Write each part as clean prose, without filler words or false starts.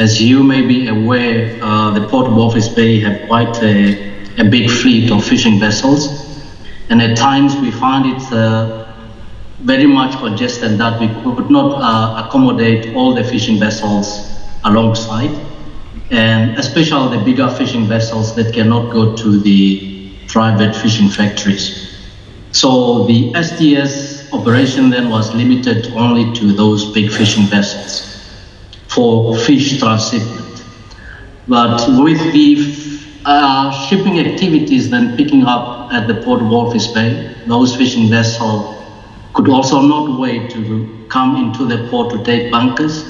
As you may be aware, the Port of Walvis Bay have quite a big fleet of fishing vessels, and at times we find it very much congested that we could not accommodate all the fishing vessels alongside, and especially the bigger fishing vessels that cannot go to the private fishing factories. So the STS operation then was limited only to those big fishing vessels for fish transshipment. But with the shipping activities then picking up at the Port of Walvis Bay, those fishing vessels could also not wait to come into the port to take bunkers.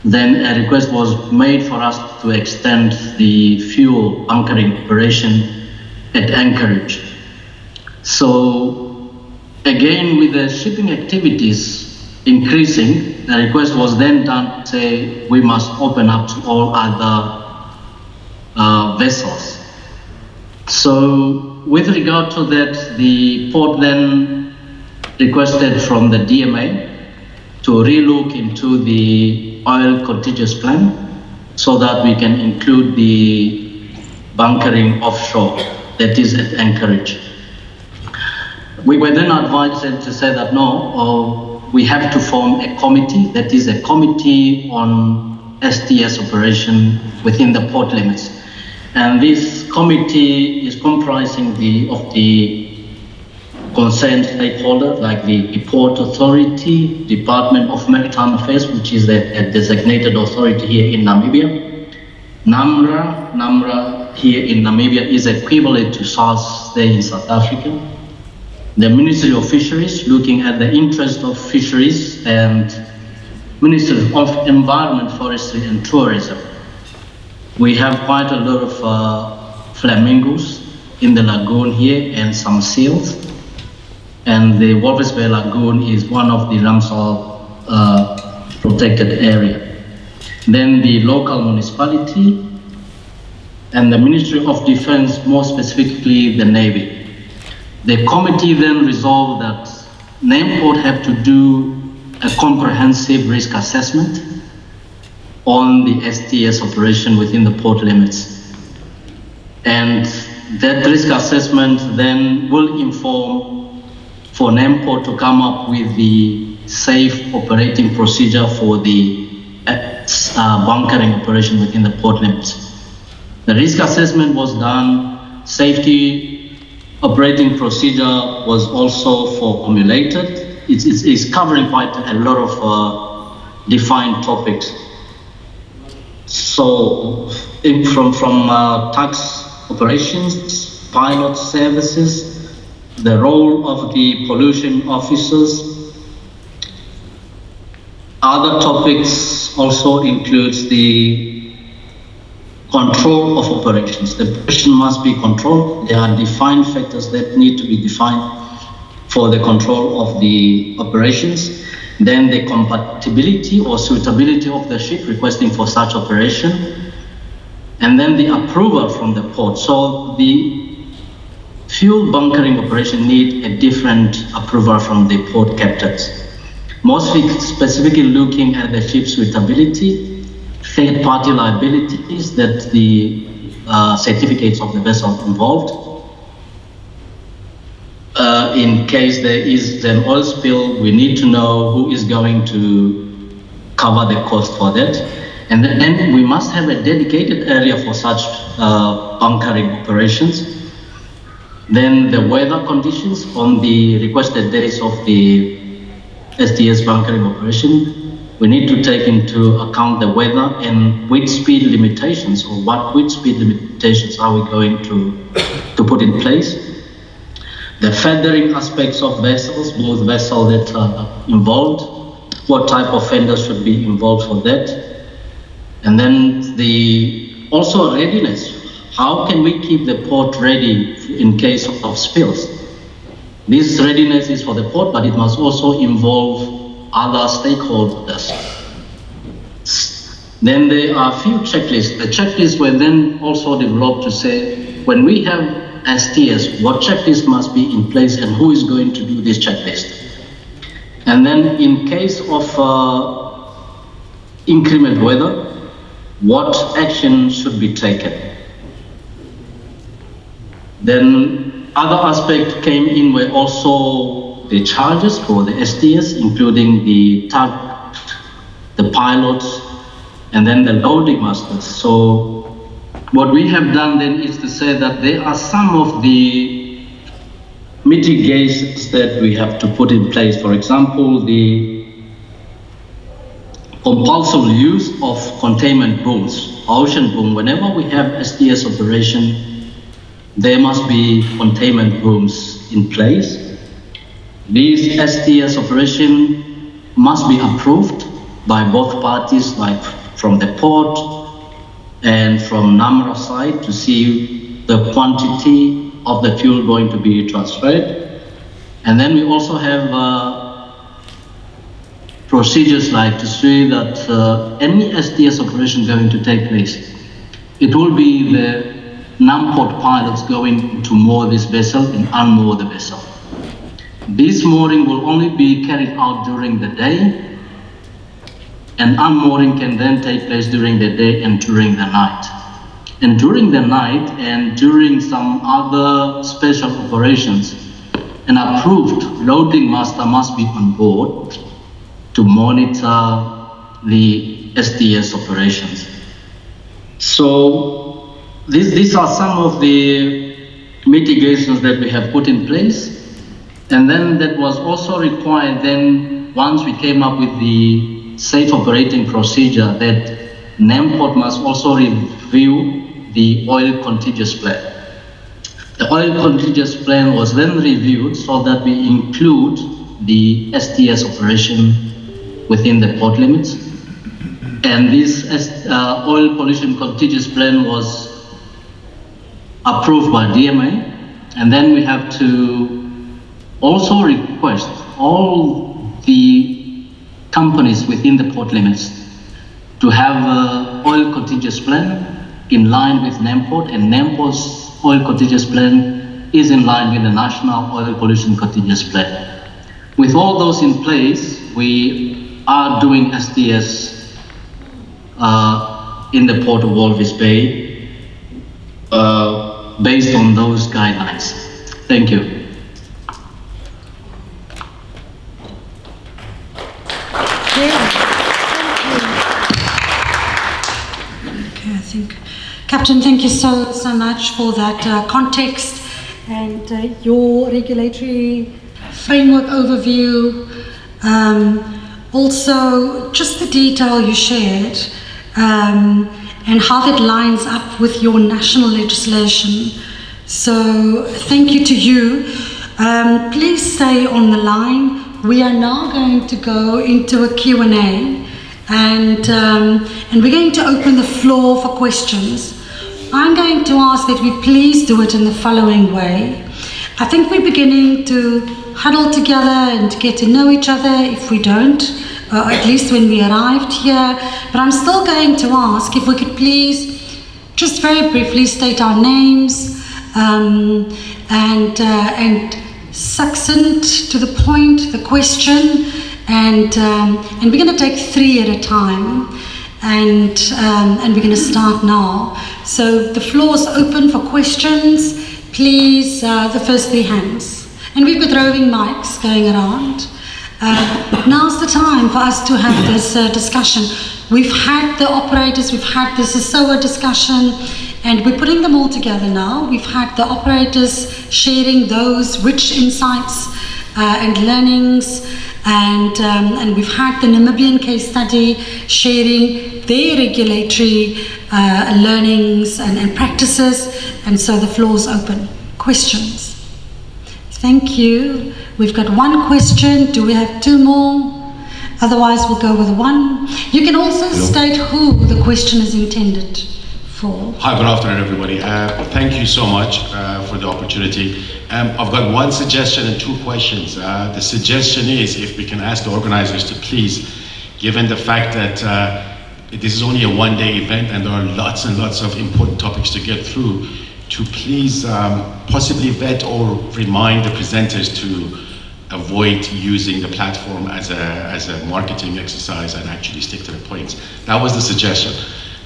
Then a request was made for us to extend the fuel bunkering operation at Anchorage. So again, with the shipping activities increasing, the request was then done to say we must open up to all other vessels. So with regard to that, the port then requested from the DMA to relook into the oil cottages plan so that we can include the bunkering offshore, that is at Anchorage. We were then advised to say that no, we have to form a committee, that is a committee on STS operation within the port limits. And this committee is comprising of the concerned stakeholders like the Port Authority, Department of Maritime Affairs, which is a designated authority here in Namibia. NAMRA here in Namibia is equivalent to SARS there in South Africa. The Ministry of Fisheries, looking at the interest of fisheries, and Ministry of Environment, Forestry and Tourism. We have quite a lot of flamingos in the lagoon here and some seals. And the Walvis Bay Lagoon is one of the Ramsar protected area. Then the local municipality and the Ministry of Defense, more specifically the Navy. The committee then resolved that NAMPORT have to do a comprehensive risk assessment on the STS operation within the port limits. And that risk assessment then will inform for NAMPORT to come up with the safe operating procedure for the bunkering operation within the port limits. The risk assessment was done, safety operating procedure was also formulated. It's covering quite a lot of defined topics. So from tax operations, pilot services, the role of the pollution officers. Other topics also includes the control of operations. The operation must be controlled. There are defined factors that need to be defined for the control of the operations. Then the compatibility or suitability of the ship requesting for such operation. And then the approval from the port. So the fuel bunkering operation need a different approval from the port captains. Mostly specifically looking at the ship's suitability, third-party liabilities that the certificates of the vessel involved. In case there is an oil spill, we need to know who is going to cover the cost for that. And then we must have a dedicated area for such bunkering operations. Then the weather conditions on the requested days of the STS bunkering operation. We need to take into account the weather and wind speed limitations, or what wind speed limitations are we going to put in place. The feathering aspects of vessels, both vessels that are involved, what type of fenders should be involved for that. And then the also readiness. How can we keep the port ready in case of spills? This readiness is for the port, but it must also involve other stakeholders. Then there are a few checklists. The checklists were then also developed to say, when we have STS, what checklist must be in place and who is going to do this checklist? And then in case of inclement weather, what action should be taken. Then other aspects came in were also the charges for the STS, including the tug, the pilots, and then the loading masters. So what we have done then is to say that there are some of the mitigations that we have to put in place. For example, the compulsory use of containment booms, ocean boom. Whenever we have STS operation, there must be containment booms in place. These STS operation must be approved by both parties, like from the port and from NAMRA side, to see the quantity of the fuel going to be transferred. And then we also have procedures like to see that any STS operation going to take place, it will be the non-port pilots going to moor this vessel and unmoor the vessel. This mooring will only be carried out during the day, and unmooring can then take place during the day and during the night. And during the night and during some other special operations, an approved loading master must be on board to monitor the STS operations. So these are some of the mitigations that we have put in place. And then that was also required then, once we came up with the safe operating procedure, that NAMPORT must also review the oil contagious plan. The oil contagious plan was then reviewed so that we include the STS operation within the port limits. And this oil pollution contagious plan was approved by DMA. And then we have to also request all the companies within the port limits to have an oil contagious plan in line with NAMPORT, and NAMPORT's oil contagious plan is in line with the National Oil Pollution Contagious Plan. With all those in place, we are doing STS in the port of Walvis Bay based on those guidelines. Thank you. Captain, thank you so much for that context and your regulatory framework overview. Also, just the detail you shared and how that lines up with your national legislation. So, thank you to you. Please stay on the line. We are now going to go into a Q&A. And we're going to open the floor for questions. I'm going to ask that we please do it in the following way. I think we're beginning to huddle together and to get to know each other if we don't, at least when we arrived here. But I'm still going to ask if we could please just very briefly state our names and succinct to the point, the question. And we're going to take 3 at a time, and we're going to start now. So the floor is open for questions. Please, the first 3 hands. And we've got roving mics going around. Now's the time for us to have this discussion. We've had the operators, we've had this SOA discussion, and we're putting them all together now. We've had the operators sharing those rich insights and learnings. And we've had the Namibian case study sharing their regulatory learnings and practices, and so the floor is open. Questions? Thank you. We've got 1 question. Do we have 2 more? Otherwise, we'll go with 1. You can also state who the question is intended for. Hi, good afternoon, everybody. Thank you so much for the opportunity. I've got 1 suggestion and 2 questions. The suggestion is if we can ask the organizers to please, given the fact that this is only a 1-day event and there are lots and lots of important topics to get through, to please possibly vet or remind the presenters to avoid using the platform as a marketing exercise and actually stick to the points. That was the suggestion.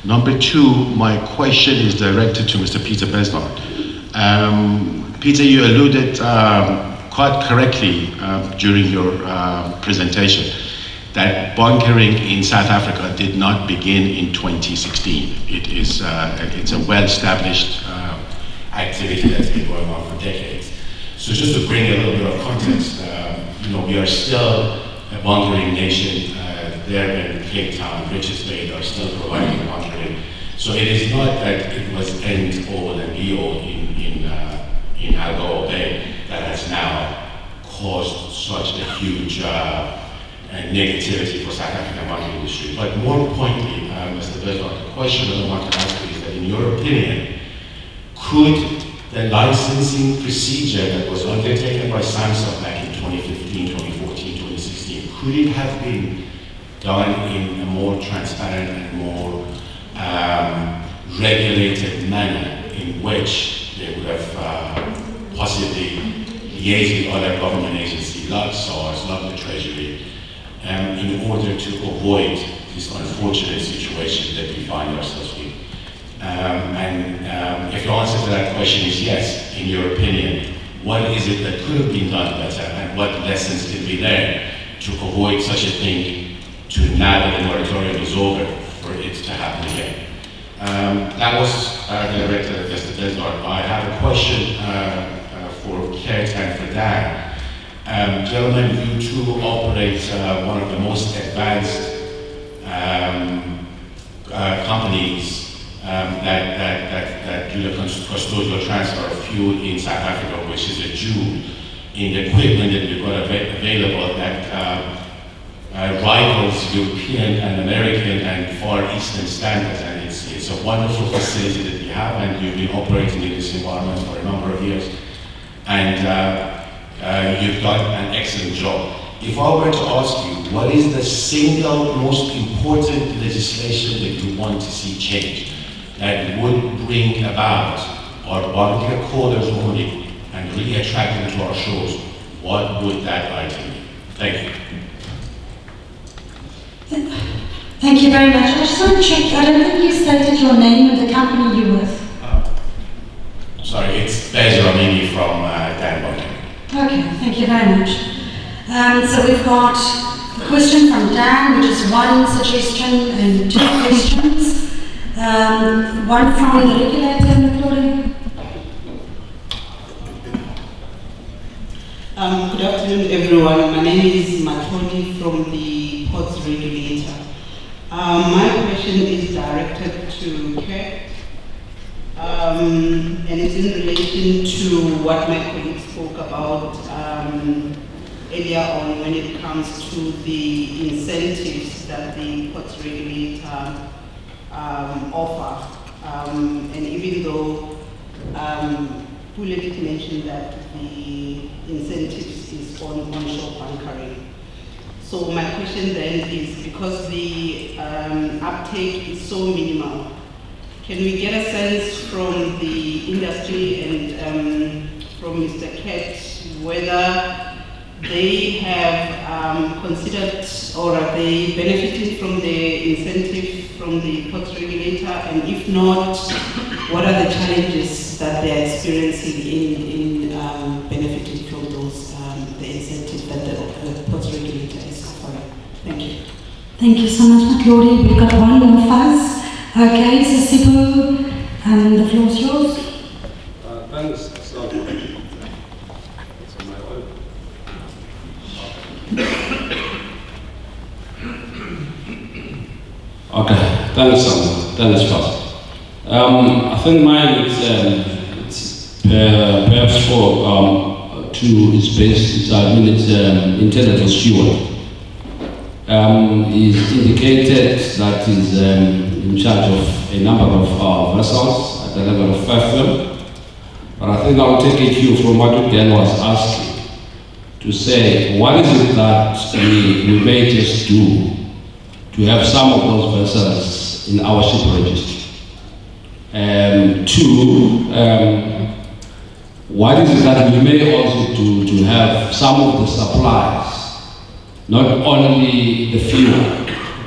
Number two, my question is directed to Mr. Peter Besnard. Peter, you alluded quite correctly during your presentation that bunkering in South Africa did not begin in 2016. It's a well-established activity that's been going on for decades. So just to bring a little bit of context, we are still a bunkering nation. Durban, Cape Town, Richards Bay are still providing bunkering. So it is not that it was end all and be all in Algoa Bay that has now caused such a huge negativity for South African bunkering industry. But more pointedly, Mr. Besnard, the question that I want to ask you is that in your opinion, could the licensing procedure that was undertaken by SAMSA back in 2015, 2014, 2016, could it have been done in a more transparent and more regulated manner in which they would have possibly liaised with other government agencies like SARS, like the Treasury, in order to avoid this unfortunate situation that we find ourselves in? If the answer to that question is yes, in your opinion, what is it that could have been done better, and what lessons can be learned to avoid such a thing, to now that the moratorium is over, for it to happen again? That was directed at Mr. Besnard. I have a question for Kurt and for Dan. Gentlemen, you two operate one of the most advanced companies that do the custodial transfer of fuel in South Africa, which is a jewel in the equipment that we've got available that rivals European and American and Far Eastern standards, and it's a wonderful facility that we have, and we've been operating in this environment for a number of years, and you've done an excellent job. If I were to ask you, what is the single most important legislation that you want to see change that would bring about our bunker callers only and really attract them to our shores, what would that item be? Thank you. Thank you very much. I just want to check, I don't think you stated your name and the company you're with. Sorry, it's Bez Ramini from Dan Bunker. Okay, thank you very much. So we've got a question from Dan, which is one suggestion and two questions. One from the regulator, Nicole. Good afternoon, everyone. My name is Matoni from the Ports Regulator. My question is directed to Kurt, and it's in relation to what my colleague spoke about earlier on when it comes to the incentives that the Ports Regulator offer. And even though Pule did mention that the incentives is on onshore bunkering. So my question then is, because the uptake is so minimal, can we get a sense from the industry and from Mr. Kett whether they have considered or are they benefiting from the incentive from the Ports Regulator, and if not, what are the challenges that they are experiencing in benefiting from those the incentive that the Ports Regulator is offering? Thank you. Thank you so much, Claudia. We've got one more fuzz. Okay, so Sipo, the floor is yours. Thanks. Okay, thanks, first. I think mine it's perhaps for it's based. It's intended for steward. He's indicated that he's in charge of a number of vessels at the level of 5 firm. But I think I'll take a cue from what Dan was asking to say, what is it that we may just do to have some of those vessels in our ship registry? Two, what is it that we may also do to have some of the supplies, not only the fuel,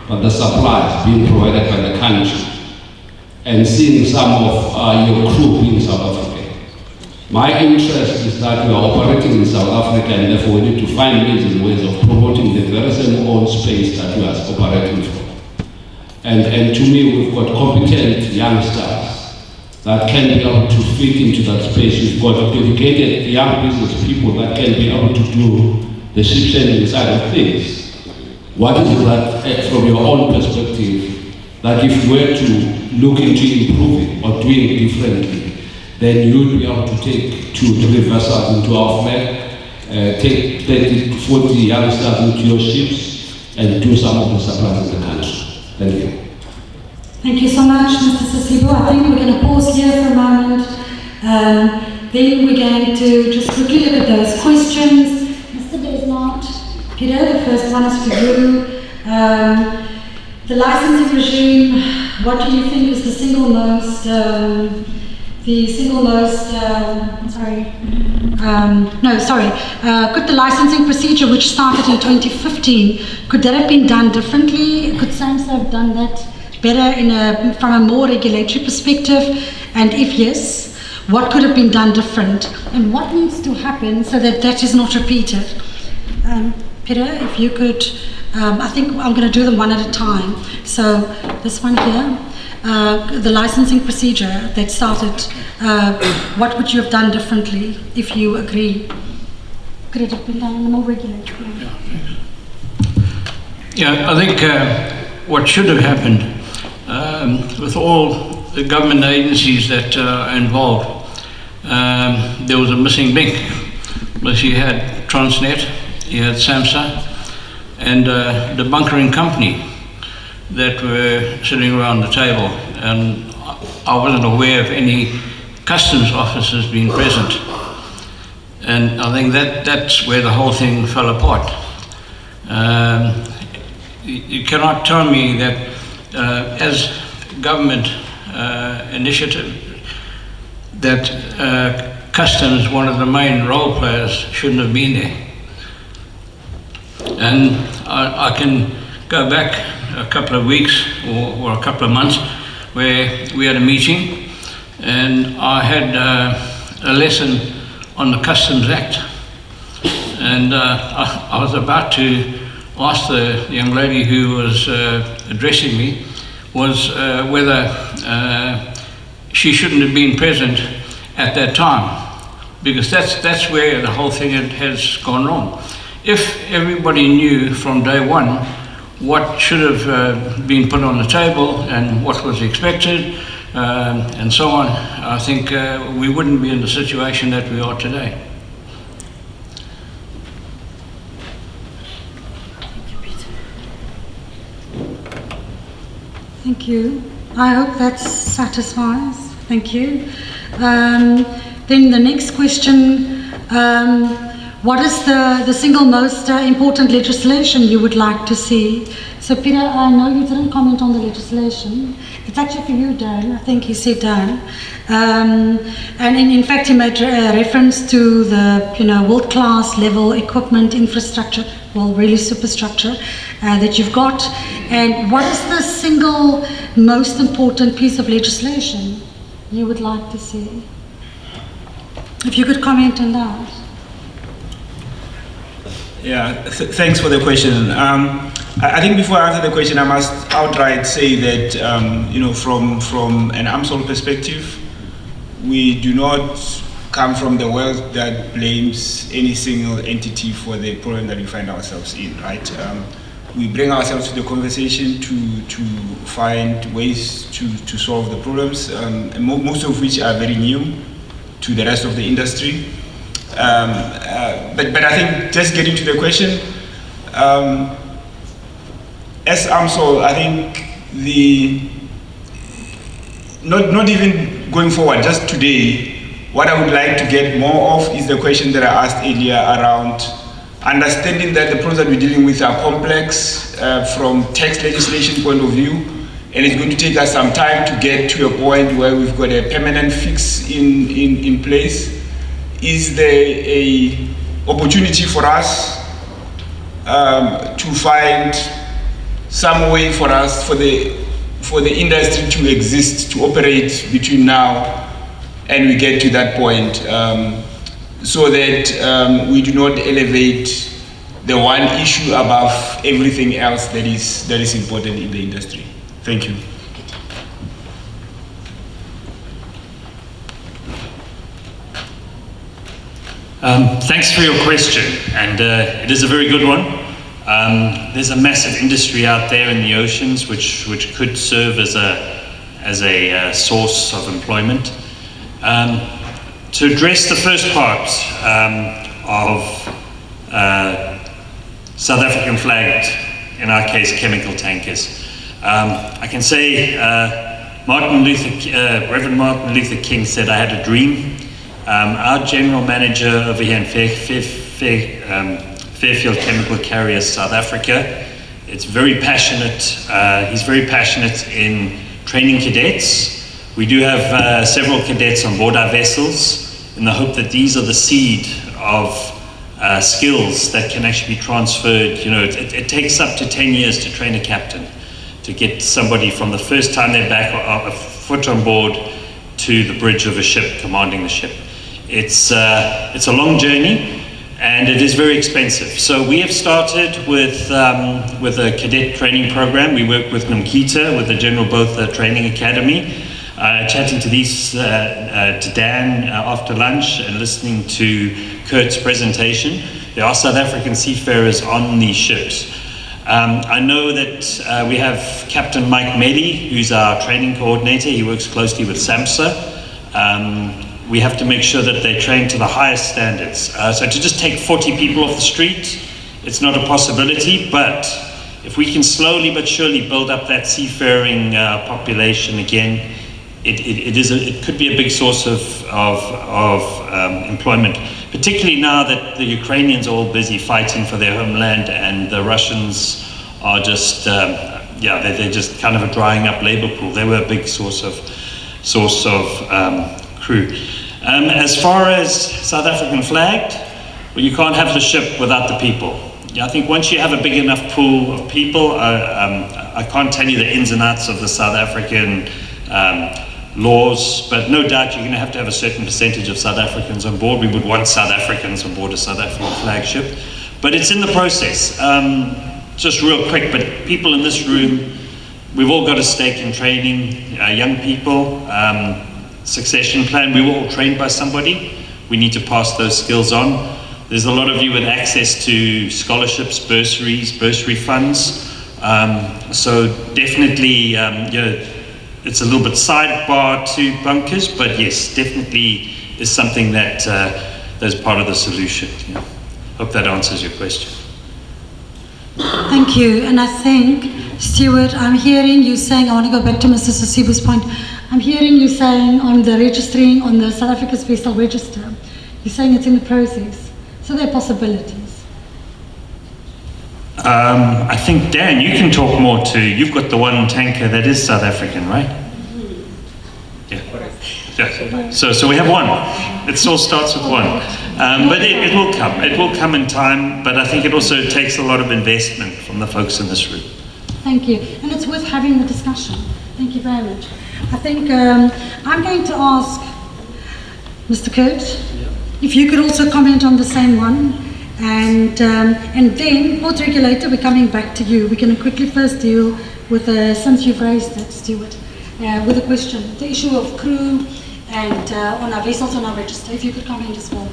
but the supplies being provided by the country, and seeing some of your crew in South Africa. My interest is that we are operating in South Africa, and therefore we need to find means and ways of promoting the very same own space that we are operating from. And to me, we've got competent youngsters that can be able to fit into that space. We've got dedicated young business people that can be able to do the ship sailing side of things. What is it that, from your own perspective, that if you were to look into improving or doing differently, then you would be able to take 2 to 3 vessels into our flag, take 30 to 40 youngsters into your ships, and do some of the supplies in the country. Thank you. Thank you so much, Mr. Sasibo. I think we're going to pause here for a moment. Then we're going to just quickly look at those questions. Mr. Desmond, Peter, the first one is for you. The licensing regime, what do you think is the single most, could the licensing procedure which started in 2015, could that have been done differently? Could SAMSA have done that better from a more regulatory perspective? And if yes, what could have been done different? And what needs to happen so that that is not repeated? Peter, if you could, I think I'm going to do them one at a time. So this one here. The licensing procedure that started, what would you have done differently if you agree? Could it have been done in a more regulatory way? Yeah, I think what should have happened with all the government agencies that are involved, there was a missing link. Because you had Transnet, you had SAMSA, and the bunkering company that were sitting around the table, and I wasn't aware of any customs officers being present. And I think that's where the whole thing fell apart. You cannot tell me that as government initiative that customs, one of the main role players, shouldn't have been there. And I can go back a couple of weeks or a couple of months where we had a meeting and I had a lesson on the Customs Act, and I was about to ask the young lady who was addressing me was whether she shouldn't have been present at that time, because that's where the whole thing has gone wrong. If everybody knew from day one what should have been put on the table and what was expected and so on, I think we wouldn't be in the situation that we are today. Thank you. I hope that satisfies. Thank you. Then the next question, what is the single most important legislation you would like to see? So Peter, I know you didn't comment on the legislation. It's actually for you, Dan. I think he said Dan. And in fact, he made reference to the world-class level equipment infrastructure, well, really superstructure that you've got. And what is the single most important piece of legislation you would like to see? If you could comment on that. Yeah, thanks for the question. I think before I answer the question, I must outright say that, from an AMSOL perspective, we do not come from the world that blames any single entity for the problem that we find ourselves in, right? We bring ourselves to the conversation to find ways to solve the problems, most of which are very new to the rest of the industry. But I think just getting to the question, as AMSOL, I think not even going forward, just today, what I would like to get more of is the question that I asked earlier around understanding that the problems that we're dealing with are complex from tax legislation point of view, and it's going to take us some time to get to a point where we've got a permanent fix in place. Is there a opportunity for us to find some way for us, for the for the industry to exist, to operate between now and we get to that point, so that we do not elevate the one issue above everything else that is important in the industry. Thank you. Thanks for your question, and it is a very good one. There's a massive industry out there in the oceans which could serve as a source of employment. To address the first part of South African flagged, in our case, chemical tankers, I can say Reverend Martin Luther King said, "I had a dream." Our general manager over here in Fairfield Chemical Carriers, South Africa, it's very passionate. He's very passionate in training cadets. We do have several cadets on board our vessels in the hope that these are the seed of skills that can actually be transferred. You know, it takes up to 10 years to train a captain, to get somebody from the first time they're back a foot on board to the bridge of a ship, commanding the ship. It's a long journey, and it is very expensive. So we have started with a cadet training program. We work with Nomkita, with the General Botha Training Academy, chatting to Dan after lunch and listening to Kurt's presentation. There are South African seafarers on these ships. I know that we have Captain Mike Meddy, who's our training coordinator. He works closely with SAMSA. We have to make sure that they train to the highest standards. So to just take 40 people off the street, it's not a possibility, but if we can slowly but surely build up that seafaring population again, it could be a big source of employment, particularly now that the Ukrainians are all busy fighting for their homeland and the Russians are just, they're just kind of a drying up labor pool. They were a big source of crew. As far as South African flagged, well, you can't have the ship without the people. I think once you have a big enough pool of people, I can't tell you the ins and outs of the South African laws, but no doubt you're going to have a certain percentage of South Africans on board. We would want South Africans on board a South African flagship, but it's in the process. Just real quick, but people in this room, we've all got a stake in training young people. Succession plan, we were all trained by somebody. We need to pass those skills on. There's a lot of you with access to scholarships, bursaries, bursary funds. So definitely, it's a little bit sidebar to bunkers, but yes, definitely is something that's part of the solution. Yeah. Hope that answers your question. Thank you. And I think, Stuart, I'm hearing you saying, I want to go back to Mr. Sisibu's point. I'm hearing you saying on the registering, on the South Africa Special Register, you're saying it's in the process. So there are possibilities. I think, Dan, you can talk more to, you've got the one tanker that is South African, right? Yeah. So we have one. It all starts with one. But it will come. It will come in time, but I think it also takes a lot of investment from the folks in this room. Thank you. And it's worth having the discussion. Thank you very much. I think I'm going to ask Mr. Kurt if you could also comment on the same one, and then Port Regulator, we're coming back to you. We're going to quickly first deal with, since you've raised it, Stuart, with a question, the issue of crew and on our vessels on our register. If you could comment as well.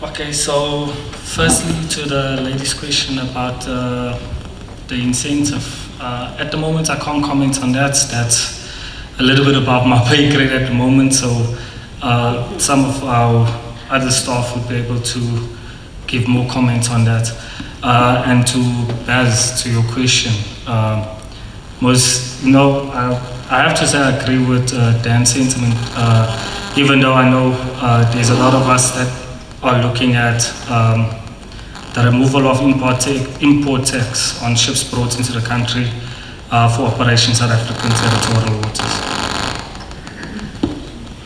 Okay, so firstly to the lady's question about the incentive. At the moment I can't comment on that. That's a little bit above my pay grade at the moment, so some of our other staff would be able to give more comments on that. And to Baz, to your question, I have to say I agree with Dan's sentiment, even though I know there's a lot of us that are looking at the removal of import tax on ships brought into the country for Operation South African territorial waters.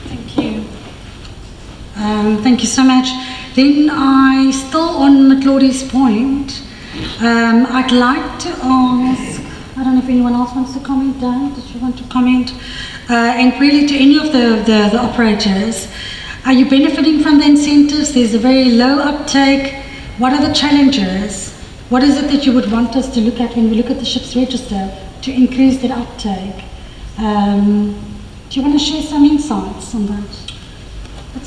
Thank you. Thank you so much. Then still on Claudie's point, I'd like to ask, I I don't know if anyone else wants to comment. Dan, did you want to comment? And really to any of the operators, are you benefiting from the incentives? There's a very low uptake. What are the challenges? What is it that you would want us to look at when we look at the ship's register to increase that uptake? Do you want to share some insights on that?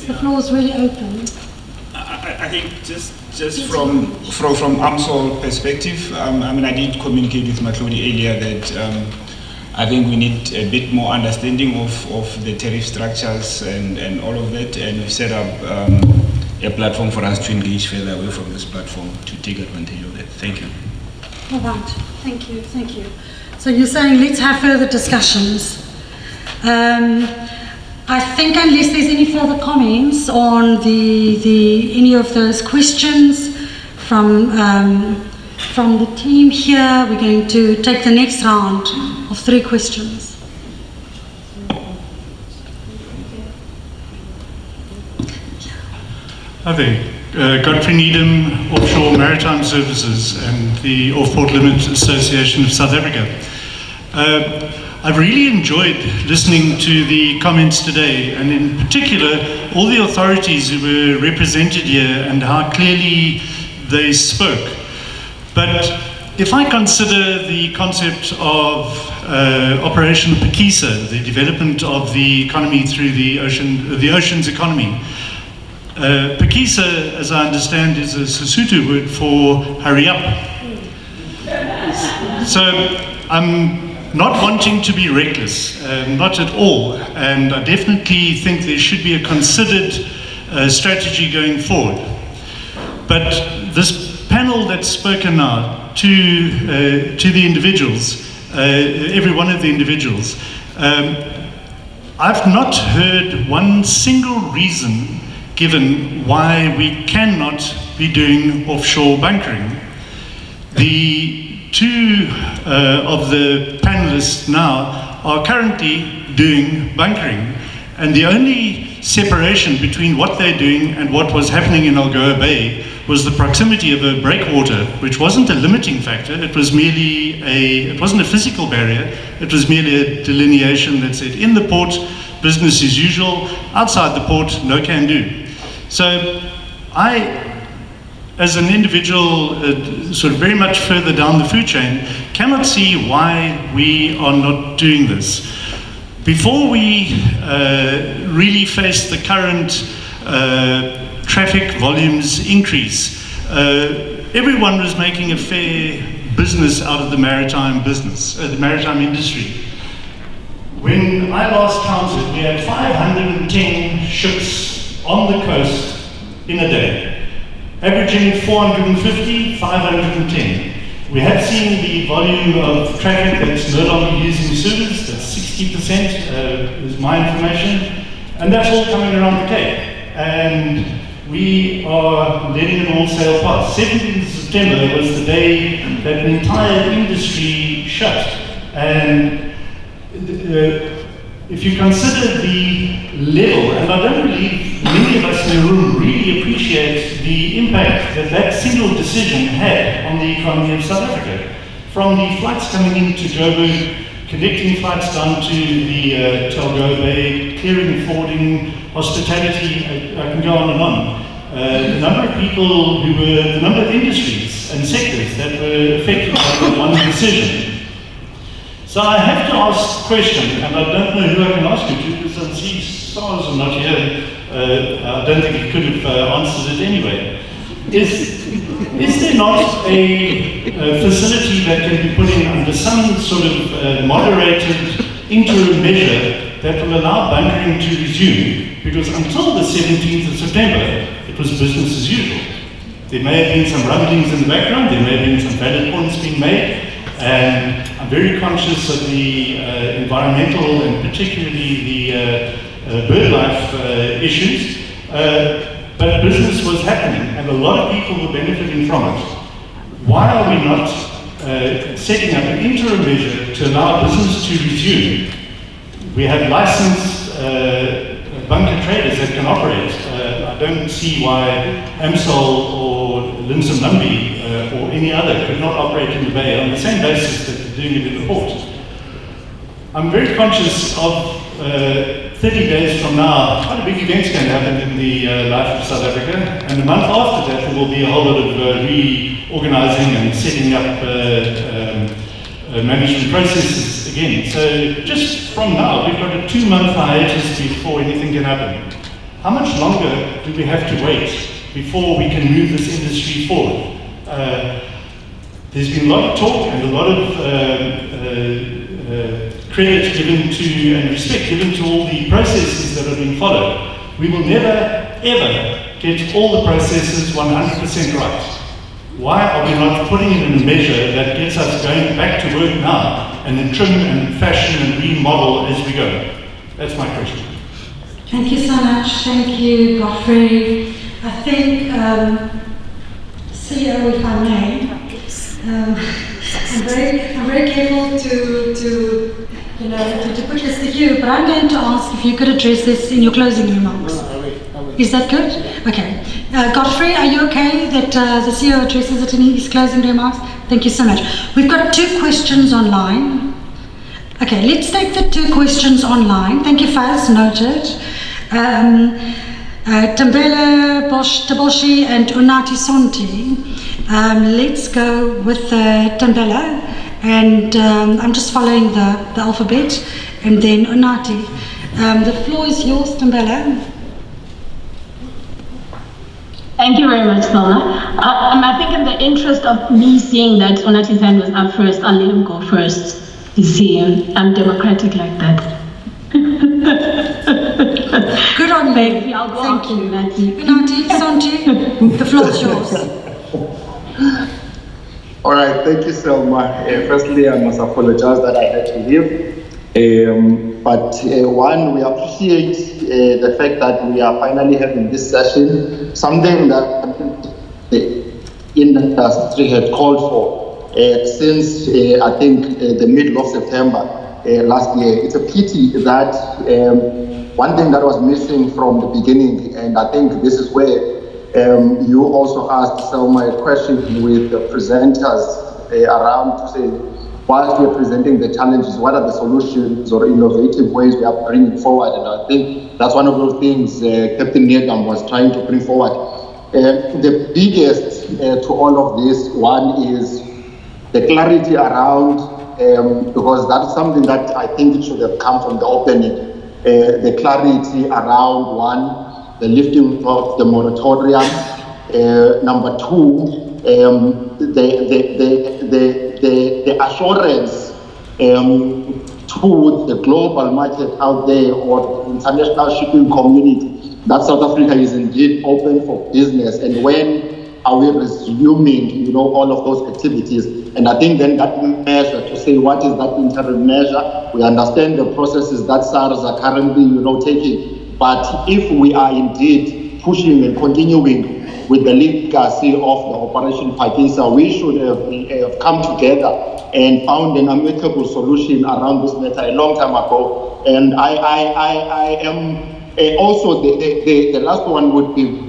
The floor is really open. I think just from AMSOL perspective, I mean, I did communicate with Matlodi earlier that I think we need a bit more understanding of the tariff structures and all of that, and we've set up a platform for us to engage further away from this platform to take advantage of that. Thank you. All right, thank you. So you're saying let's have further discussions. I think unless there's any further comments on any of those questions from the team here, we're going to take the next round of 3 questions. Hi there. Godfrey Needham, Offshore Maritime Services and the Off-Port Limit Association of South Africa. I've really enjoyed listening to the comments today, and in particular all the authorities who were represented here and how clearly they spoke. But if I consider the concept of Operation Phikisa, the development of the economy through the ocean's economy, Phikisa, as I understand, is a Sesotho word for hurry up. So I'm not wanting to be reckless, not at all, and I definitely think there should be a considered strategy going forward. But this panel that's spoken now to the individuals, every one of the individuals, I've not heard one single reason given why we cannot be doing offshore bunkering. The 2 of the panelists now are currently doing bunkering, and the only separation between what they're doing and what was happening in Algoa Bay was the proximity of a breakwater, which wasn't a limiting factor. It was merely it wasn't a physical barrier, it was merely a delineation that said in the port, business as usual, outside the port, no can do. So I, as an individual sort of very much further down the food chain, cannot see why we are not doing this. Before we really face the current traffic volumes increase, everyone was making a fair business out of the maritime business, the maritime industry. When I last counted, we had 510 ships on the coast in a day, averaging 450, 510. We have seen the volume of traffic that's no longer using service, that's 60% is my information, and that's all coming around the Cape. And we are letting it all sail past. 17th of September was the day that an entire industry shut. And if you consider the level, and I don't believe many of us in the room really appreciate the impact that that single decision had on the economy of South Africa. From the flights coming into Durban, connecting flights down to the Algoa Bay, clearing and forwarding, hospitality, I can go on and on. The number of people the number of industries and sectors that were affected by one decision. So I have to ask the question, and I don't know who I can ask it to, because I see SARS are not here. I don't think he could have answered it anyway. Is there not a facility that can be put in under some sort of moderated interim measure that will allow bunkering to resume? Because until the 17th of September, it was business as usual. There may have been some rumblings in the background, there may have been some valid points being made, and I'm very conscious of the environmental and particularly the bird life issues, but business was happening and a lot of people were benefiting from it. Why are we not setting up an interim measure to allow business to resume? We have licensed bunker traders that can operate. I don't see why AMSOL or Limsom Lumby or any other could not operate in the Bay on the same basis that they're doing it in the port. I'm very conscious of 30 days from now, quite a big event's going to happen in the life of South Africa, and a month after that there will be a whole lot of reorganizing and setting up management processes again. So just from now, we've got a 2-month hiatus before anything can happen. How much longer do we have to wait before we can move this industry forward? There's been a lot of talk and a lot of credit given to and respect given to all the processes that have been followed. We will never, ever get all the processes 100% right. Why are we not putting it in a measure that gets us going back to work now and then trim and fashion and remodel as we go? That's my question. Thank you so much. Thank you, Godfrey. I think, CEO, if I may, I'm very careful to put this to you, but I'm going to ask if you could address this in your closing remarks. Is that good? Okay. Godfrey, are you okay that the CEO addresses it in his closing remarks? Thank you so much. We've got 2 questions online. Okay, let's take the 2 questions online. Thank you, Faz, noted. Tambela Taboshi and Unati Sonti. Let's go with Tambela, and I'm just following the alphabet, and then Unati. The floor is yours, Tambela. Thank you very much, Paula. I think in the interest of me seeing that Unati's hand was up first, I'll let him go first. You see, I'm democratic like that. Good on you. Thank you. I'll go Thank after you. Unati. Unati, Sonti, the floor is yours. All right, thank you so much. Firstly, I must apologize that I had to leave. But one, we appreciate the fact that we are finally having this session, something that the industry had called for since I think the middle of September last year. It's a pity that one thing that was missing from the beginning, and I think this is where you also asked Selma a question with the presenters around to say, whilst we are presenting the challenges, what are the solutions or innovative ways we are bringing forward? And I think that's one of those things Captain Nedam was trying to bring forward. The biggest to all of this one is the clarity around, because that's something that I think it should have come from the opening, the clarity around one, the lifting of the moratorium, number 2, the assurance to the global market out there or the international shipping community that South Africa is indeed open for business, and when are we resuming, all of those activities. And I think then that measure to say what is that interim measure, we understand the processes that SARS are currently, taking, but if we are indeed pushing and continuing with the legacy of the Operation Pakisa, we should have come together and found an amicable solution around this matter a long time ago. And I am also, the last one would be,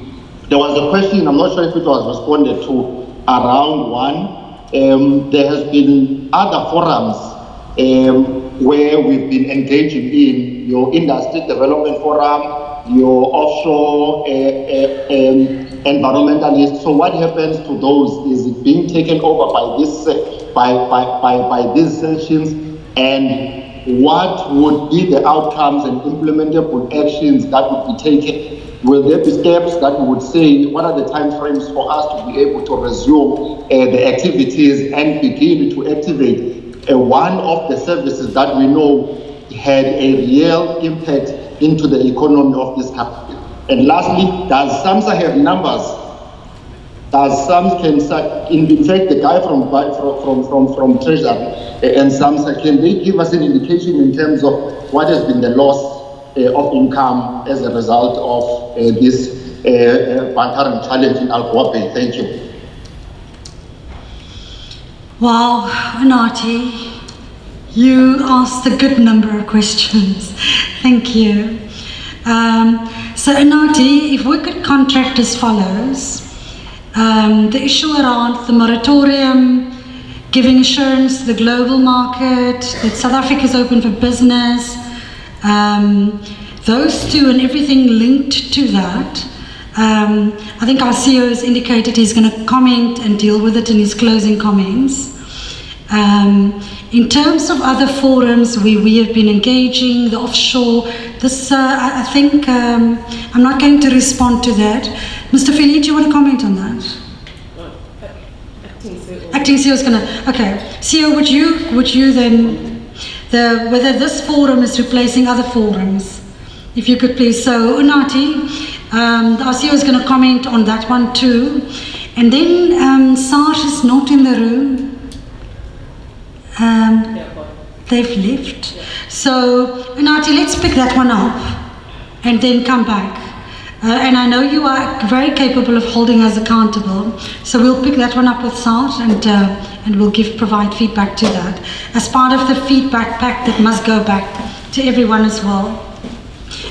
there was a question, I'm not sure if it was responded to, around one, there has been other forums where we've been engaging in, your Industry Development Forum, your offshore environmentalists. So what happens to those? Is it being taken over by this by these sessions? And what would be the outcomes and implementable actions that would be taken? Will there be steps that would say what are the time frames for us to be able to resume the activities and begin to activate one of the services that we know had a real impact into the economy of this country? And lastly, does SAMSA have numbers? Does SAMSA, in fact, the guy from Treasury and SAMSA, can they give us an indication in terms of what has been the loss of income as a result of this bunkering challenge in Al-Gwape? Thank you. Wow, Unati, you asked a good number of questions. Thank you. So Anati, if we could contract as follows, the issue around the moratorium, giving assurance to the global market, that South Africa is open for business, those two and everything linked to that. I think our CEO has indicated he's going to comment and deal with it in his closing comments. In terms of other forums we have been engaging, the offshore, this I think I'm not going to respond to that. Mr. Philly, do you want to comment on that? Acting CEO is going to, okay. CEO, would you then, whether this forum is replacing other forums, if you could please. So Unati, our CEO is going to comment on that one too. And then Sarge is not in the room. They've left. So Unati, let's pick that one up and then come back. And I know you are very capable of holding us accountable, so we'll pick that one up with Sarge and we'll provide feedback to that as part of the feedback pack that must go back to everyone as well.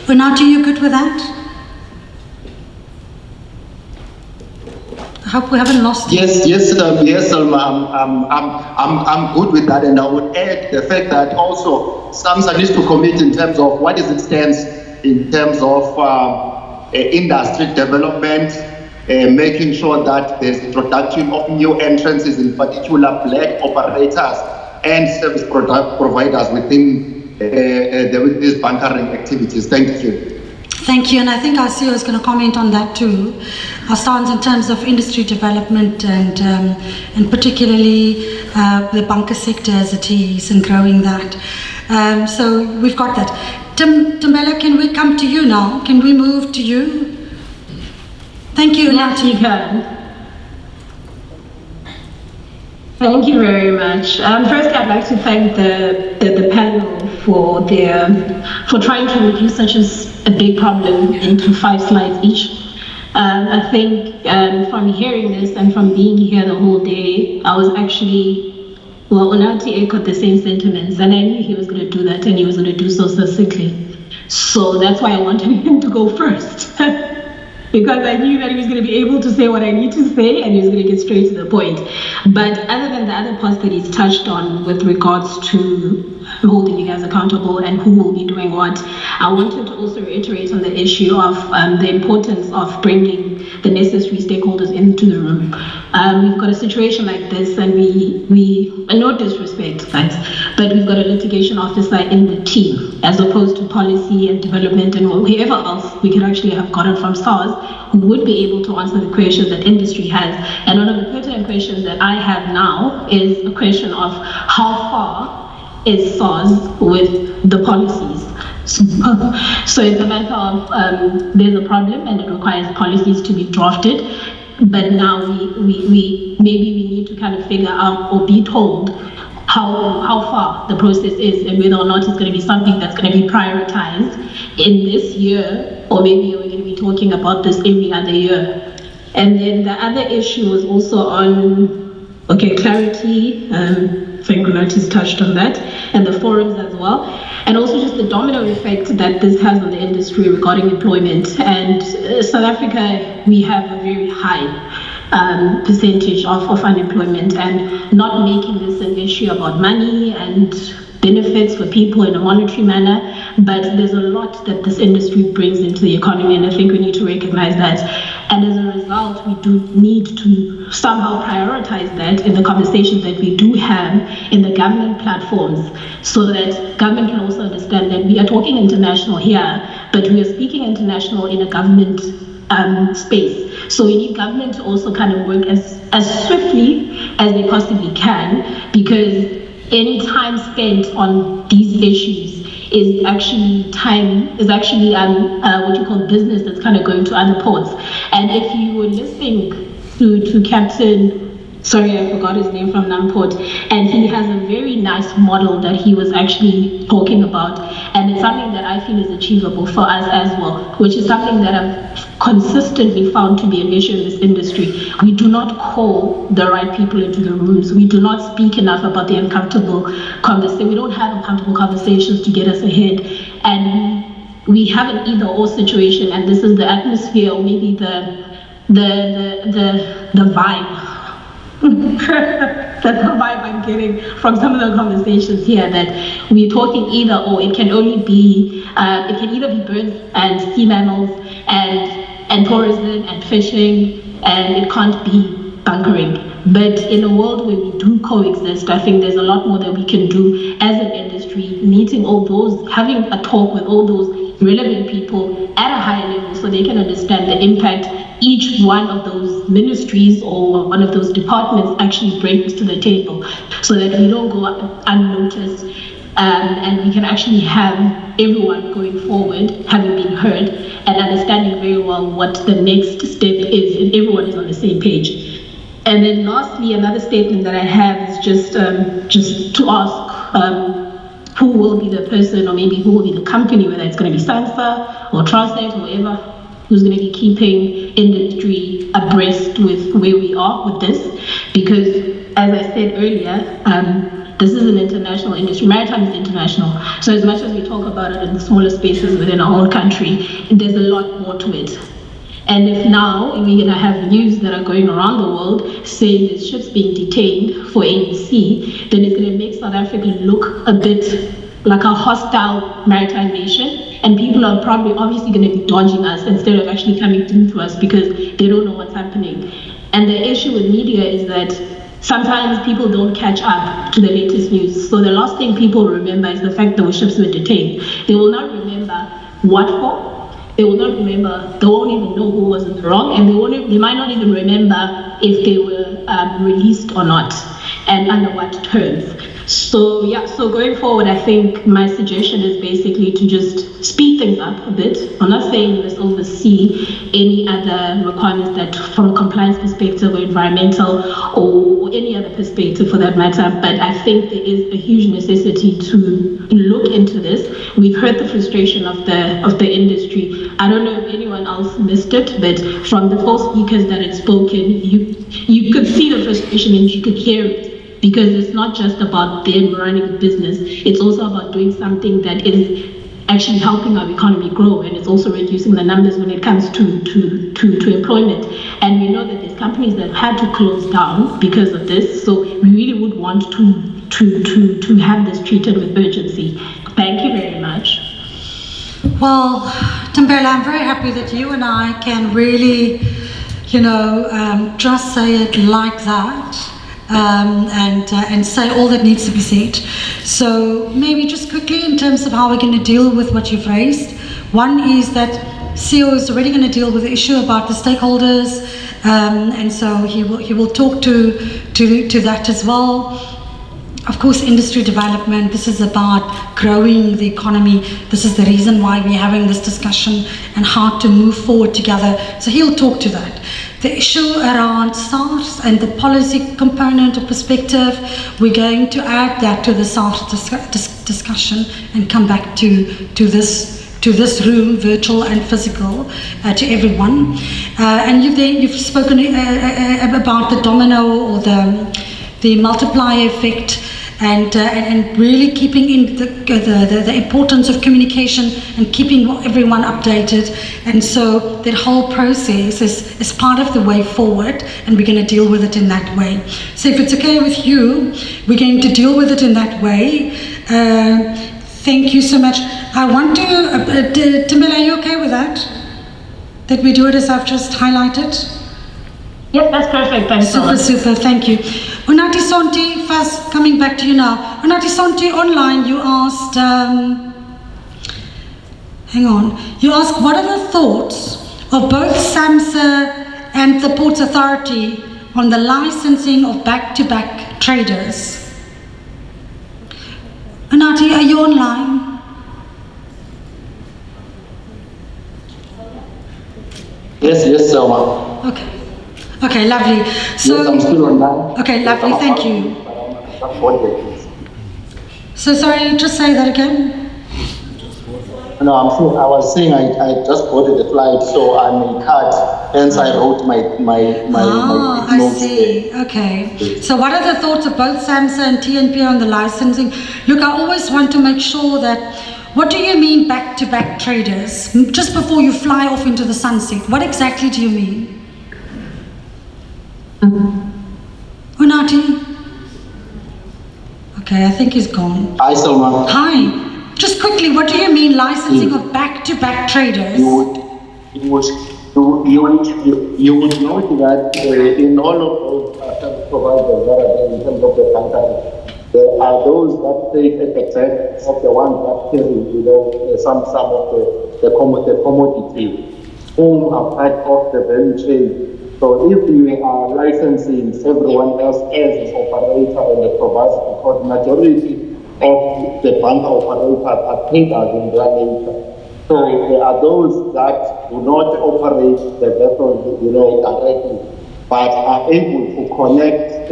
Unati, you good with that? I hope we haven't lost you. Yes, Salma, I'm good with that, and I would add the fact that also SAMSA needs to commit in terms of what is its stance in terms of industry development, making sure that there's introduction of new entrances, in particular black operators and service providers within these bunkering activities. Thank you. Thank you, and I think our CEO is going to comment on that too. Our stance in terms of industry development and particularly the bunker sector as it is and growing that. So we've got that. Timbela, can we come to you now? Can we move to you? Thank you. Yes, you can. Thank you very much. First, I'd like to thank the panel for trying to reduce such a big problem into 5 slides each. I think from hearing this and from being here the whole day, I was actually, well, Unati echoed the same sentiments, and I knew he was going to do that, and he was going to do so succinctly. So that's why I wanted him to go first. Because I knew that he was going to be able to say what I need to say, and he was going to get straight to the point. But other than the other parts that he's touched on with regards to holding you guys accountable and who will be doing what, I wanted to also reiterate on the issue of the importance of bringing the necessary stakeholders into the room. We've got a situation like this, and we no disrespect, guys, but we've got a litigation officer in the team, as opposed to policy and development and whoever else we could actually have gotten from SARS, who would be able to answer the questions that industry has. And one of the pertinent questions that I have now is a question of how far is SARS with the policies. So it's a matter of there's a problem and it requires policies to be drafted, but now we need to kind of figure out or be told how far the process is and whether or not it's going to be something that's going to be prioritized in this year, or maybe we're going to be talking about this every other year. And then the other issue was also on, clarity. Frank Lunati's touched on that, and the forums as well, and also just the domino effect that this has on the industry regarding employment. And South Africa, we have a very high percentage of unemployment, and not making this an issue about money and benefits for people in a monetary manner, but there's a lot that this industry brings into the economy, and I think we need to recognize that. And as a result, we do need to somehow prioritize that in the conversations that we do have in the government platforms, so that government can also understand that we are talking international here, but we are speaking international in a government space. So we need government to also kind of work as swiftly as they possibly can, because any time spent on these issues is actually what you call business that's kind of going to other ports. And if you were listening to Captain, sorry, I forgot his name, from Namport, and he has a very nice model that he was actually talking about, and it's something that I feel is achievable for us as well, which is something that I've consistently found to be an issue in this industry. We do not call the right people into the rooms. We do not speak enough about the uncomfortable conversations. We don't have uncomfortable conversations to get us ahead, and we have an either-or situation, and this is the atmosphere, or maybe the vibe. That's the vibe I'm getting from some of the conversations here, that we're talking either or. It can only be, it can either be birds and sea mammals and tourism and fishing, and it can't be bunkering. But in a world where we do coexist, I think there's a lot more that we can do as an industry, meeting all those, having a talk with all those relevant people at a higher level so they can understand the impact each one of those ministries or one of those departments actually brings to the table, so that we don't go unnoticed, and we can actually have everyone going forward having been heard and understanding very well what the next step is, and everyone is on the same page. And then lastly, another statement that I have is just to ask who will be the person, or maybe who will be the company, whether it's going to be SAMSA or Transnet or whoever, who's going to be keeping industry abreast with where we are with this. Because as I said earlier, this is an international industry. Maritime is international. So as much as we talk about it in the smaller spaces within our own country, there's a lot more to it. And if now we're going to have news that are going around the world saying there's ships being detained for ABC, then it's going to make South Africa look a bit like a hostile maritime nation. And people are probably obviously going to be dodging us instead of actually coming through to us because they don't know what's happening. And the issue with media is that sometimes people don't catch up to the latest news. So the last thing people remember is the fact that ships were detained. They will not remember what for. They will not remember, they won't even know who was in the wrong, and they might not even remember if they were released or not, and under what terms. So yeah, so going forward, I think my suggestion is basically to just speed things up a bit. I'm not saying let's oversee any other requirements that from a compliance perspective or environmental or any other perspective for that matter, but I think there is a huge necessity to look into this. We've heard the frustration of the industry. I don't know if anyone else missed it, but from the four speakers that had spoken, you could see the frustration and you could hear it. Because it's not just about them running a business, it's also about doing something that is actually helping our economy grow, and it's also reducing the numbers when it comes to employment. And we know that there's companies that have had to close down because of this, so we really would want to have this treated with urgency. Thank you very much. Well, Tambela, I'm very happy that you and I can really, just say it like that. And say all that needs to be said. So maybe just quickly in terms of how we're going to deal with what you've raised. One is that CEO is already going to deal with the issue about the stakeholders, and so he will talk to that as well. Of course, industry development, this is about growing the economy. This is the reason why we're having this discussion and how to move forward together. So he'll talk to that. The issue around SARS and the policy component or perspective, we're going to add that to the SARS discussion and come back to this room, virtual and physical, to everyone. And you've spoken about the domino or the multiplier effect, and really keeping in the importance of communication and keeping everyone updated. And so that whole process is part of the way forward, and we're going to deal with it in that way. So if it's okay with you, we're going to deal with it in that way. Thank you so much. I want to, Tambela, are you okay with that? That we do it as I've just highlighted? Yes, that's perfect. Thanks so much. Super, thank you. Unati Sonti, first coming back to you now. Unati Sonti, online you asked, you asked what are the thoughts of both SAMSA and the Ports Authority on the licensing of back-to-back traders? Unati, are you online? Yes, Selma. Okay, lovely. So, yes, I'm still online. Okay, lovely, thank you. So sorry, just say that again. No, I was saying I just boarded the flight, so I'm in card, hence I wrote my I see. there. Okay. So what are the thoughts of both SAMSA and TNP on the licensing? Look, I always want to make sure that what do you mean back-to-back traders? Just before you fly off into the sunset, what exactly do you mean? Unati? Okay, I think he's gone. Hi, Selma. Hi. Just quickly, what do you mean licensing of back-to-back traders? You would note that in all of those service providers that are there in terms of the country, there are those that take at the back of the ones that carry, some of the commodity, whom are part of the value chain. So if you are licensing everyone else as an operator and the provider, because majority of the bank operators are traders in their nature. So there are those that do not operate the vessels, directly, but are able to connect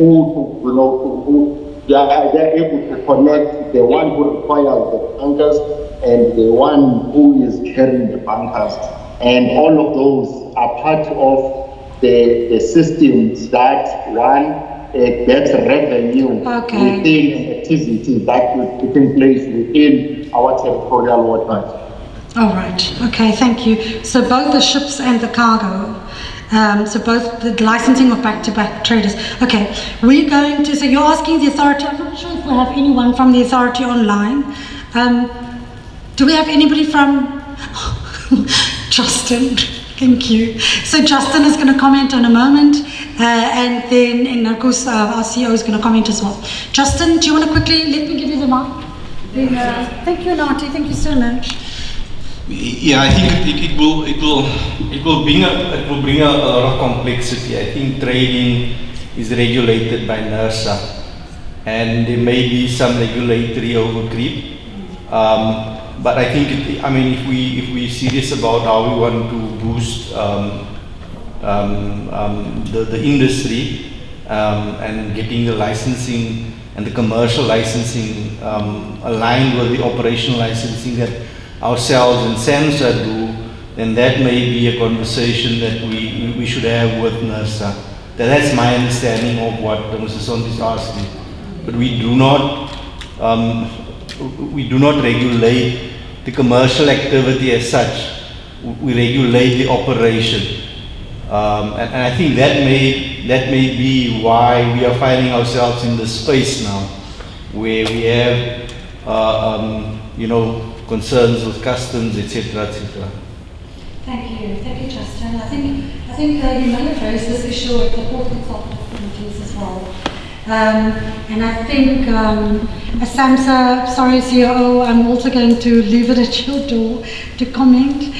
they're able to connect the one who requires the bunkers and the one who is carrying the bunkers. And all of those are part of the systems that one gets revenue within activities that is taking place within our territorial waters. All right. Okay, thank you. So both the ships and the cargo, so both the licensing of back-to-back traders. Okay, we're going to, so you're asking the authority, I'm not sure if we have anyone from the authority online. Do we have anybody from, Justin, thank you. So Justin is going to comment in a moment, and then, of course, our CEO is going to comment as well. Justin, do you want to quickly, let me give you the mic? Thank you, Nati, thank you so much. Yeah, I think it will bring a lot of complexity. I think trading is regulated by NERSA, and there may be some regulatory overcreep. But I think if we serious about how we want to boost the industry and getting the licensing and the commercial licensing aligned with the operational licensing that ourselves and SAMSA do, then that may be a conversation that we should have with NERSA. That's my understanding of what Mr. Sont is asking. But we do not regulate the commercial activity as such. We regulate the operation, and I think that may be why we are finding ourselves in this space now, where we have concerns with customs, etc., etc. Thank you, Justin. I think you may have raised this issue at the Port Consultative Committees as well. And I think as SAMSA, sorry CEO, I'm also going to leave it at your door to comment.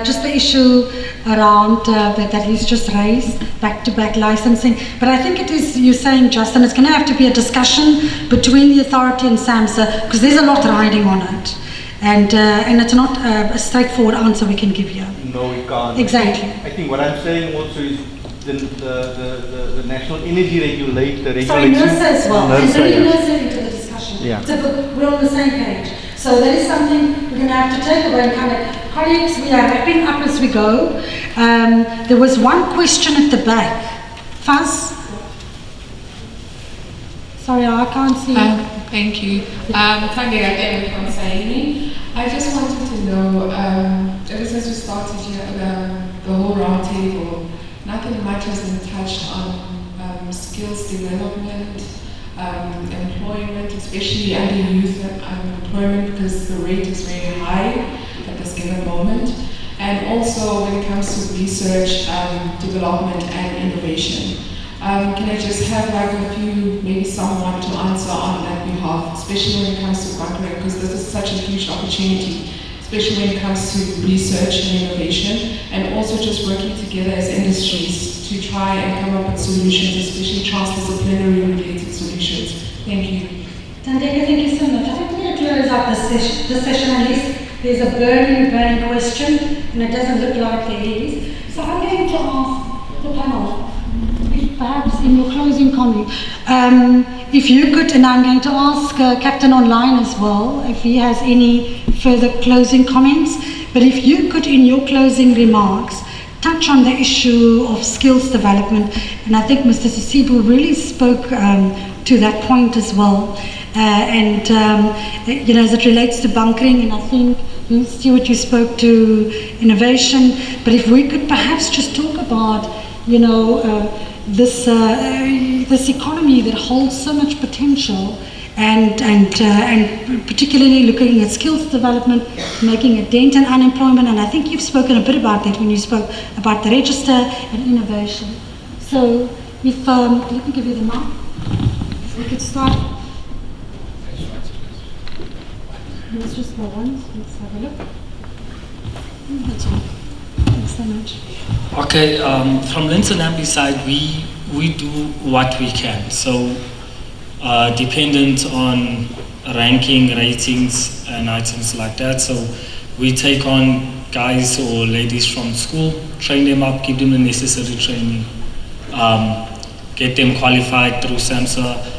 Just the issue around that he's just raised, back-to-back licensing. But I think it is, you're saying, Justin, it's going to have to be a discussion between the authority and SAMSA, because there's a lot riding on it. And it's not a straightforward answer we can give you. No, we can't. Exactly. I think what I'm saying also is the National Energy Regulator. Sorry, NERSA as well. And bringing NERSA into the discussion. Yeah. So we're on the same page. So that is something we're going to have to take away and kind of, colleagues, we are wrapping up as we go. There was one question at the back. Faz? Sorry, I can't see. Thank you. Kandega from Saini. I just wanted to know, ever since we started here, the whole round table, nothing much has been touched on skills development, employment, especially under youth employment, because the rate is very high at this given moment. And also when it comes to research, development and innovation. Can I just have maybe someone to answer on that behalf, especially when it comes to bunkering, because this is such a huge opportunity, especially when it comes to research and innovation, and also just working together as industries to try and come up with solutions, especially transdisciplinary related solutions. Thank you. Tandega, thank you so much. I think we're going to close out this session at least. There's a burning question, and it doesn't look like there is. So I'm going to ask the panel, perhaps in your closing comment, if you could, and I'm going to ask Captain Online as well, if he has any further closing comments, but if you could, in your closing remarks, touch on the issue of skills development, and I think Mr. Sisibu really spoke to that point as well. as it relates to bunkering, and I think, Stuart, you spoke to innovation, but if we could perhaps just talk about, this economy that holds so much potential, and particularly looking at skills development, making a dent in unemployment, and I think you've spoken a bit about that when you spoke about the register and innovation. So if, let me give you the mic, if we could start. Let's just go on, let's have a look. That's all. Thanks so much. Okay, from Lintonambi side, we do what we can. So dependent on ranking, ratings, and items like that. So we take on guys or ladies from school, train them up, give them the necessary training, get them qualified through SAMSA.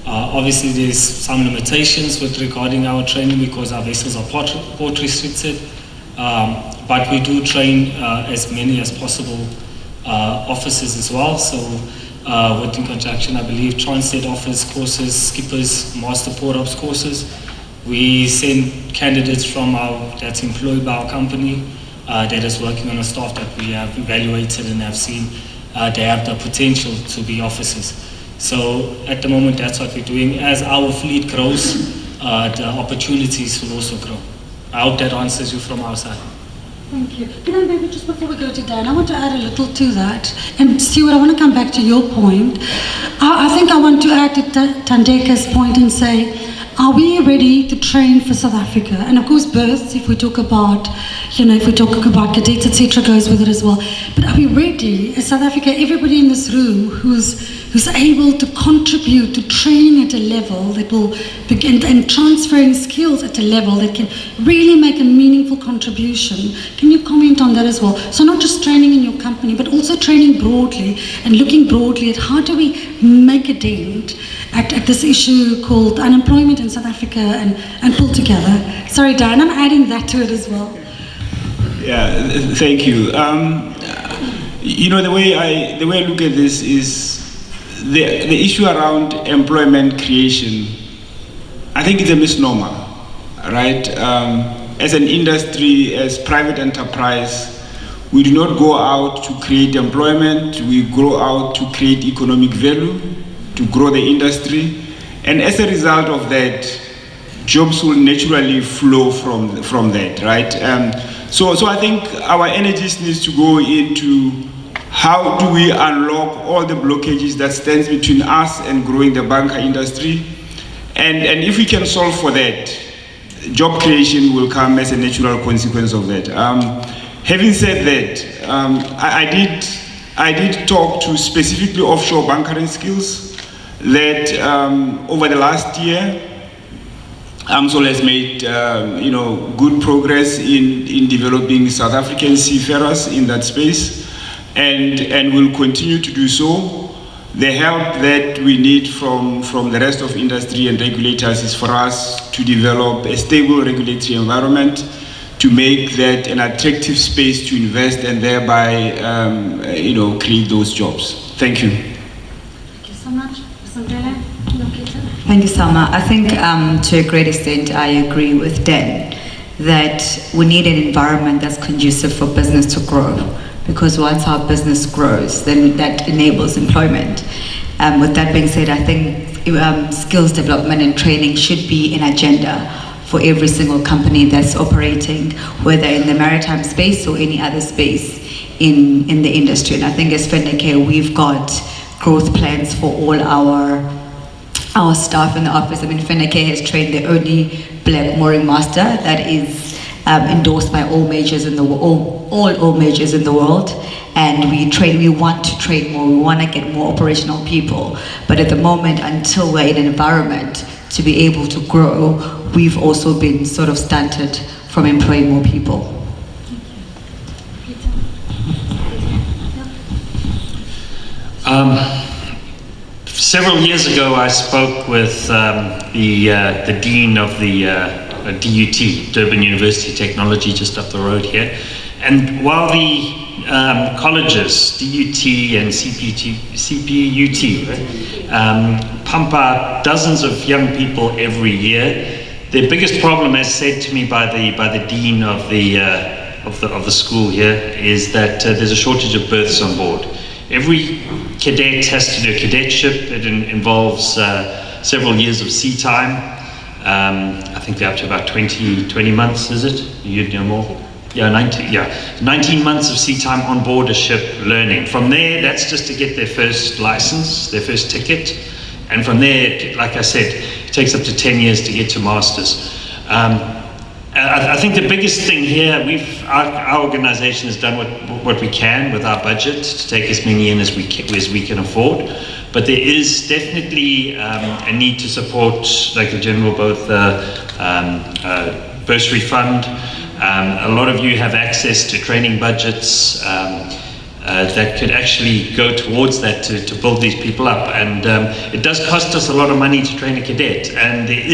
Obviously, there's some limitations with regarding our training because our vessels are port restricted, but we do train as many as possible officers as well. So in conjunction, I believe Transnet offers courses, skippers, master port ops courses. We send candidates that's employed by our company that is working on a staff that we have evaluated and have seen they have the potential to be officers. So at the moment, that's what we're doing. As our fleet grows, the opportunities will also grow. I hope that answers you from our side. Thank you. Maybe just before we go to Dan, I want to add a little to that. And Stuart, I want to come back to your point. I think I want to add to Tandeka's point and say, are we ready to train for South Africa? And of course, births, if we talk about, cadets, etc., goes with it as well. But are we ready, as South Africa, everybody in this room who's able to contribute to training at a level that will begin, and transferring skills at a level that can really make a meaningful contribution? Can you comment on that as well? So not just training in your company, but also training broadly and looking broadly at how do we make a dent at this issue called unemployment in South Africa and pull together. Sorry, Dan, I'm adding that to it as well. Yeah, thank you. The way I look at this is the issue around employment creation. I think it's a misnomer, right? As an industry, as private enterprise, we do not go out to create employment. We go out to create economic value, to grow the industry, and as a result of that, jobs will naturally flow from that, right? So I think our energies needs to go into how do we unlock all the blockages that stands between us and growing the banker industry, and if we can solve for that, job creation will come as a natural consequence of that. Having said that, I did talk to specifically offshore bunkering skills that over the last year, AMSOL has made good progress in developing South African seafarers in that space, and will continue to do so. The help that we need from the rest of industry and regulators is for us to develop a stable regulatory environment to make that an attractive space to invest and thereby create those jobs. Thank you. Thank you so much. Thank you, Salma. I think to a great extent I agree with Dan that we need an environment that's conducive for business to grow, because once our business grows, then that enables employment. With that being said, I think skills development and training should be an agenda for every single company that's operating, whether in the maritime space or any other space in the industry. And I think as Feneke, we've got growth plans for all our staff in the office. I mean, Feneke has trained the only black mooring master that is endorsed by all majors in the all majors in the world, and we want to train more, we want to get more operational people, but at the moment, until we're in an environment to be able to grow, we've also been sort of stunted from employing more people. Several years ago, I spoke with the dean of the DUT, Durban University Technology, just up the road here. And while the colleges, DUT and CPUT, pump out dozens of young people every year, the biggest problem, as said to me by the dean of the school here, is that there's a shortage of berths on board. Every cadet has to do a cadetship. It involves several years of sea time. I think they're up to about 20 months, is it? You'd know more. Yeah, 19 months of sea time on board a ship learning. From there, that's just to get their first license, their first ticket. And from there, like I said, it takes up to 10 years to get to masters. I think the biggest thing here, our organization has done what we can with our budget to take as many in as we can afford. But there is definitely a need to support, like the general, both bursary fund. A lot of you have access to training budgets that could actually go towards that to build these people up. And it does cost us a lot of money to train a cadet, and there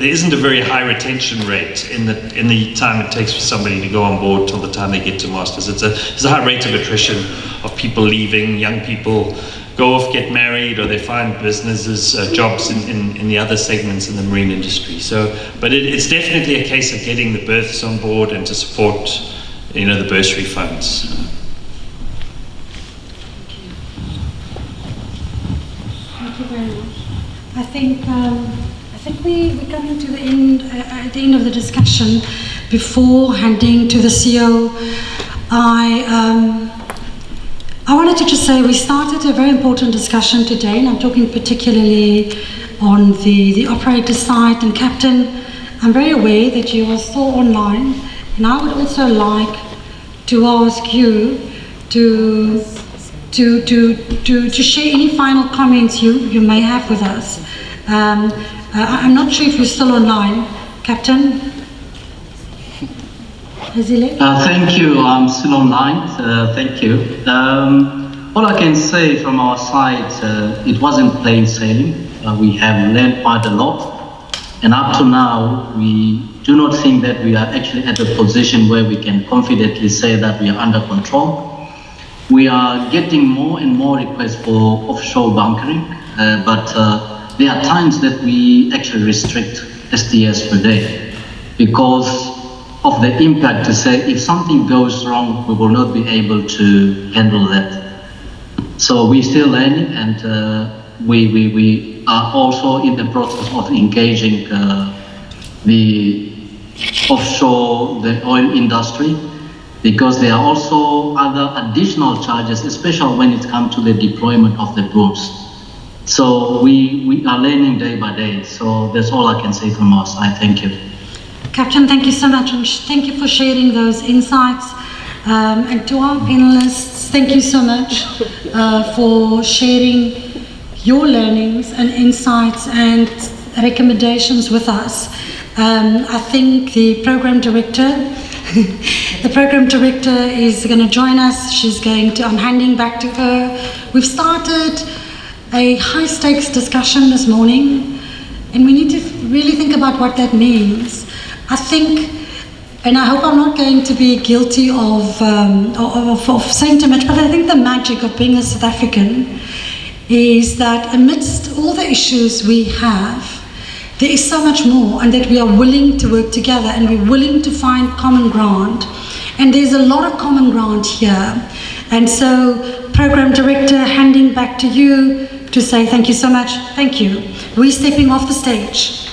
isn't a very high retention rate in the time it takes for somebody to go on board till the time they get to masters. There's a high rate of attrition of people leaving. Young people go off, get married, or they find businesses, jobs in the other segments in the marine industry. So, but it's definitely a case of getting the berths on board and to support, the bursary funds. Thank you very much. I think we're coming to the end, at the end of the discussion. Before handing to the CEO, I wanted to just say we started a very important discussion today, and I'm talking particularly on the operator side. And Captain, I'm very aware that you are still online, and I would also like to ask you to share any final comments you may have with us. I'm not sure if you're still online, Captain. Thank you. I'm still online. Thank you. All I can say from our side, it wasn't plain sailing. We have learned quite a lot, and up to now, we do not think that we are actually at a position where we can confidently say that we are under control. We are getting more and more requests for offshore bunkering, but there are times that we actually restrict STS per day because of the impact, to say if something goes wrong, we will not be able to handle that. So we're still learning, and we are also in the process of engaging the offshore, the oil industry, because there are also other additional charges, especially when it comes to the deployment of the booms. So we are learning day by day. So that's all I can say from our side. Thank you. Captain, thank you so much, and thank you for sharing those insights. And to our panelists, thank you so much for sharing your learnings and insights and recommendations with us. I think the program director is going to join us. I'm handing back to her. We've started a high stakes discussion this morning, and we need to really think about what that means. I think, and I hope I'm not going to be guilty of saying too much, but I think the magic of being a South African is that amidst all the issues we have, there is so much more, and that we are willing to work together, and we're willing to find common ground. And there's a lot of common ground here. And so, Program Director, handing back to you to say thank you so much. Thank you. We're stepping off the stage.